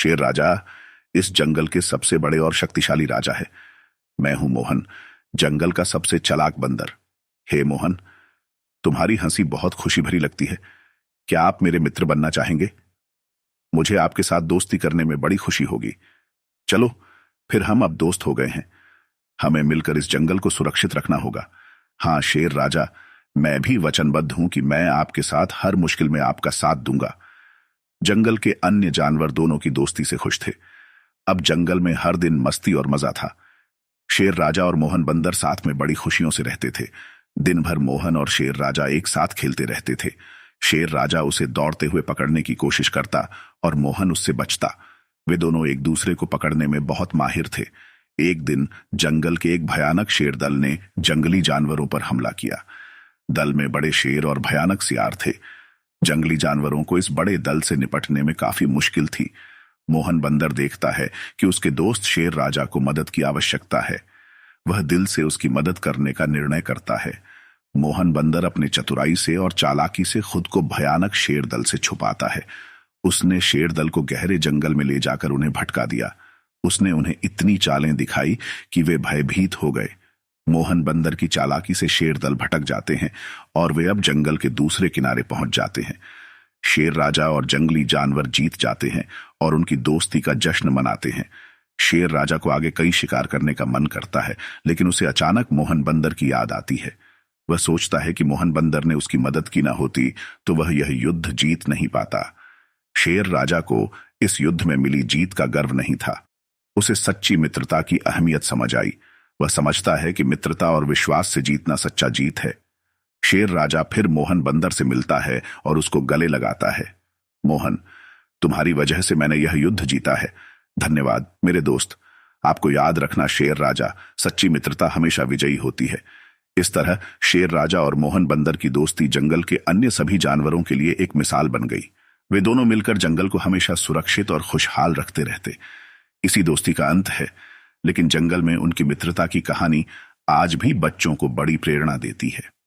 शेर राजा इस जंगल के सबसे बड़े और शक्तिशाली राजा है। मैं हूं मोहन, जंगल का सबसे चालाक बंदर। हे मोहन, तुम्हारी हंसी बहुत खुशी भरी लगती है। क्या आप मेरे मित्र बनना चाहेंगे? मुझे आपके साथ दोस्ती करने में बड़ी खुशी होगी। चलो, फिर हम अब दोस्त हो गए हैं। हमें मिलकर इस जंगल को सुरक्षित रखना होगा। हाँ शेर राजा, मैं भी वचनबद्ध हूं कि मैं आपके साथ हर मुश्किल में आपका साथ दूंगा। जंगल के अन्य जानवर दोनों की दोस्ती से खुश थे। अब जंगल में हर दिन मस्ती और मजा था। शेर राजा और मोहन बंदर साथ में बड़ी खुशियों से रहते थे। दिन भर मोहन और शेर राजा एक साथ खेलते रहते थे। शेर राजा उसे दौड़ते हुए पकड़ने की कोशिश करता और मोहन उससे बचता। वे दोनों एक दूसरे को पकड़ने में बहुत माहिर थे। एक दिन जंगल के एक भयानक शेर दल ने जंगली जानवरों पर हमला किया। दल में बड़े शेर और भयानक सियार थे। जंगली जानवरों को इस बड़े दल से निपटने में काफी मुश्किल थी। मोहन बंदर देखता है कि उसके दोस्त शेर राजा को मदद की आवश्यकता है। वह दिल से उसकी मदद करने का निर्णय करता है। मोहन बंदर अपने चतुराई से और चालाकी से खुद को भयानक शेर दल से छुपाता है। उसने शेर दल को गहरे जंगल में ले जाकर उन्हें भटका दिया। उसने उन्हें इतनी चालें दिखाई कि वे भयभीत हो गए। मोहन बंदर की चालाकी से शेर दल भटक जाते हैं और वे अब जंगल के दूसरे किनारे पहुंच जाते हैं। शेर राजा और जंगली जानवर जीत जाते हैं और उनकी दोस्ती का जश्न मनाते हैं। शेर राजा को आगे कई शिकार करने का मन करता है, लेकिन उसे अचानक मोहन बंदर की याद आती है। वह सोचता है कि मोहन बंदर ने उसकी मदद की ना होती तो वह यह युद्ध जीत नहीं पाता। शेर राजा को इस युद्ध में मिली जीत का गर्व नहीं था। उसे सच्ची मित्रता की अहमियत समझ आई। वह समझता है कि मित्रता और विश्वास से जीतना सच्चा जीत है। शेर राजा फिर मोहन बंदर से मिलता है और उसको गले लगाता है। मोहन, तुम्हारी वजह से मैंने यह युद्ध जीता है। धन्यवाद मेरे दोस्त। आपको याद रखना शेर राजा, सच्ची मित्रता हमेशा विजयी होती है। इस तरह शेर राजा और मोहन बंदर की दोस्ती जंगल के अन्य सभी जानवरों के लिए एक मिसाल बन गई। वे दोनों मिलकर जंगल को हमेशा सुरक्षित और खुशहाल रखते रहते। इसी दोस्ती का अंत है, लेकिन जंगल में उनकी मित्रता की कहानी आज भी बच्चों को बड़ी प्रेरणा देती है।